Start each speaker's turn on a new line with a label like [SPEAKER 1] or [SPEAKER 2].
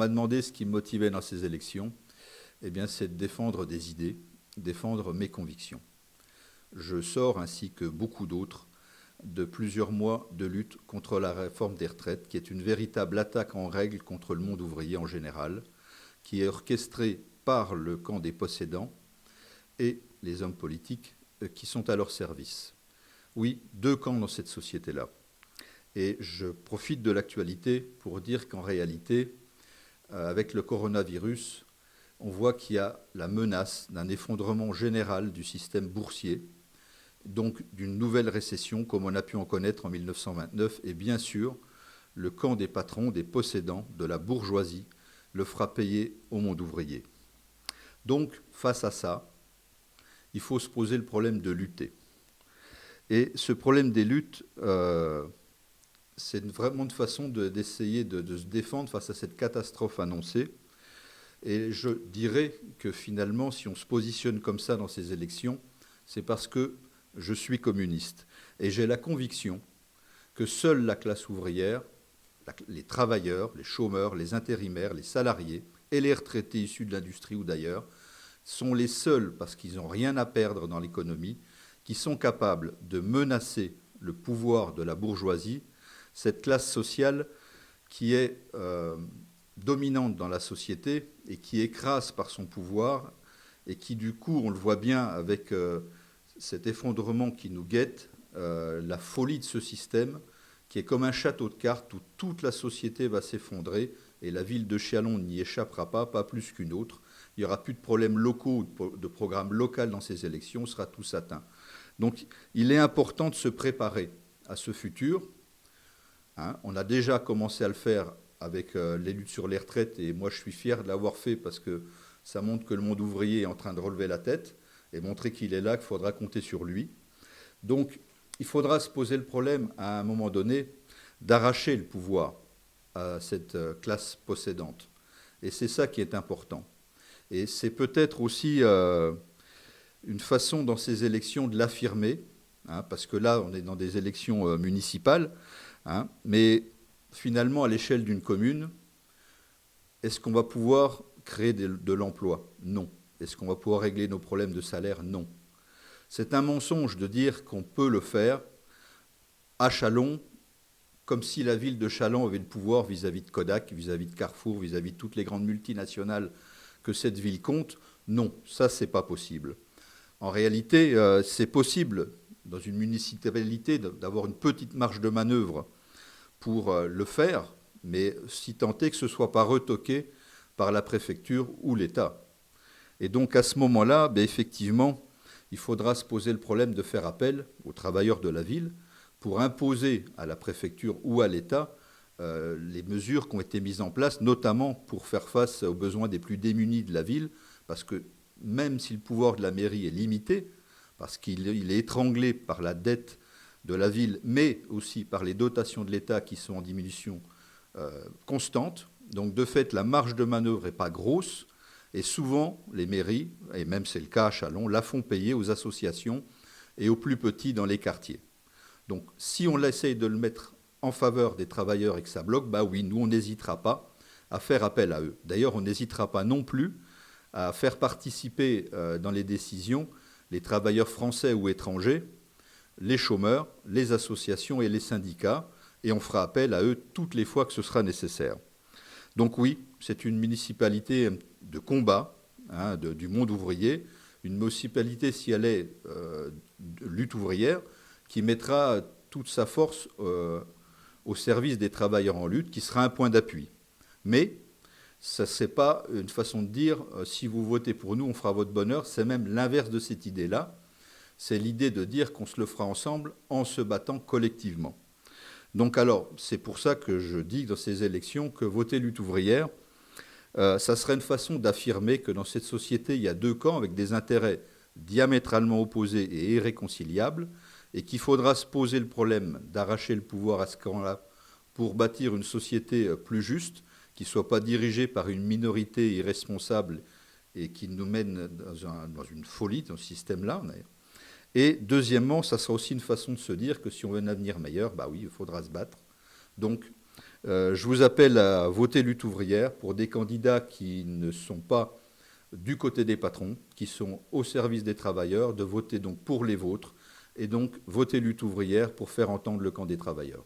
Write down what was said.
[SPEAKER 1] m'a demandé ce qui me motivait dans ces élections, eh bien, c'est de défendre des idées, défendre mes convictions. Je sors, ainsi que beaucoup d'autres, de plusieurs mois de lutte contre la réforme des retraites, qui est une véritable attaque en règle contre le monde ouvrier en général, qui est orchestrée par le camp des possédants et les hommes politiques qui sont à leur service. Oui, deux camps dans cette société-là. Et je profite de l'actualité pour dire qu'en réalité, avec le coronavirus, on voit qu'il y a la menace d'un effondrement général du système boursier, donc d'une nouvelle récession comme on a pu en connaître en 1929. Et bien sûr, le camp des patrons, des possédants, de la bourgeoisie, le fera payer au monde ouvrier. Donc, face à ça, il faut se poser le problème de lutter. Et ce problème des luttes, c'est vraiment une façon d'essayer de se défendre face à cette catastrophe annoncée. Et je dirais que finalement, si on se positionne comme ça dans ces élections, c'est parce que je suis communiste. Et j'ai la conviction que seule la classe ouvrière, les travailleurs, les chômeurs, les intérimaires, les salariés et les retraités issus de l'industrie ou d'ailleurs, sont les seuls, parce qu'ils n'ont rien à perdre dans l'économie, qui sont capables de menacer le pouvoir de la bourgeoisie, cette classe sociale qui est dominante dans la société et qui écrase par son pouvoir et qui, du coup, on le voit bien avec cet effondrement qui nous guette, la folie de ce système qui est comme un château de cartes où toute la société va s'effondrer et la ville de Châlons n'y échappera pas plus qu'une autre. Il n'y aura plus de problèmes locaux ou de programmes locaux dans ces élections, on sera tous atteints. Donc il est important de se préparer à ce futur. On a déjà commencé à le faire avec les luttes sur les retraites et moi je suis fier de l'avoir fait parce que ça montre que le monde ouvrier est en train de relever la tête et montrer qu'il est là, qu'il faudra compter sur lui. Donc il faudra se poser le problème à un moment donné d'arracher le pouvoir à cette classe possédante. Et c'est ça qui est important. Et c'est peut-être aussi une façon dans ces élections de l'affirmer, parce que là on est dans des élections municipales, mais finalement à l'échelle d'une commune, est-ce qu'on va pouvoir créer de l'emploi? Non. Est-ce qu'on va pouvoir régler nos problèmes de salaire? Non. C'est un mensonge de dire qu'on peut le faire à Châlons, comme si la ville de Châlons avait le pouvoir vis-à-vis de Kodak, vis-à-vis de Carrefour, vis-à-vis de toutes les grandes multinationales que cette ville compte. Non, ça, c'est pas possible. En réalité, c'est possible, dans une municipalité, d'avoir une petite marge de manœuvre pour le faire, mais si tant est que ce ne soit pas retoqué par la préfecture ou l'État. Et donc, à ce moment-là, effectivement, il faudra se poser le problème de faire appel aux travailleurs de la ville pour imposer à la préfecture ou à l'État les mesures qui ont été mises en place, notamment pour faire face aux besoins des plus démunis de la ville, parce que même si le pouvoir de la mairie est limité, parce qu'il est étranglé par la dette de la ville, mais aussi par les dotations de l'État qui sont en diminution constante, donc de fait la marge de manœuvre n'est pas grosse, et souvent les mairies, et même c'est le cas à Châlons, la font payer aux associations et aux plus petits dans les quartiers. Donc si on essaye de le mettre en faveur des travailleurs et que ça bloque, oui, nous on n'hésitera pas à faire appel à eux. D'ailleurs, on n'hésitera pas non plus à faire participer dans les décisions les travailleurs français ou étrangers, les chômeurs, les associations et les syndicats, et on fera appel à eux toutes les fois que ce sera nécessaire. Donc oui, c'est une municipalité de combat du monde ouvrier, une municipalité, si elle est lutte ouvrière, qui mettra toute sa force au service des travailleurs en lutte, qui sera un point d'appui. Mais ça, ce n'est pas une façon de dire si vous votez pour nous, on fera votre bonheur. C'est même l'inverse de cette idée-là. C'est l'idée de dire qu'on se le fera ensemble en se battant collectivement. Donc alors, c'est pour ça que je dis dans ces élections que voter lutte ouvrière, ça serait une façon d'affirmer que dans cette société, il y a deux camps avec des intérêts diamétralement opposés et irréconciliables, et qu'il faudra se poser le problème d'arracher le pouvoir à ce camp-là pour bâtir une société plus juste, qui ne soit pas dirigée par une minorité irresponsable et qui nous mène dans une folie, dans ce système-là. Et deuxièmement, ça sera aussi une façon de se dire que si on veut un avenir meilleur, oui, il faudra se battre. Donc, Je vous appelle à voter Lutte ouvrière pour des candidats qui ne sont pas du côté des patrons, qui sont au service des travailleurs, de voter donc pour les vôtres, et donc voter Lutte ouvrière pour faire entendre le camp des travailleurs.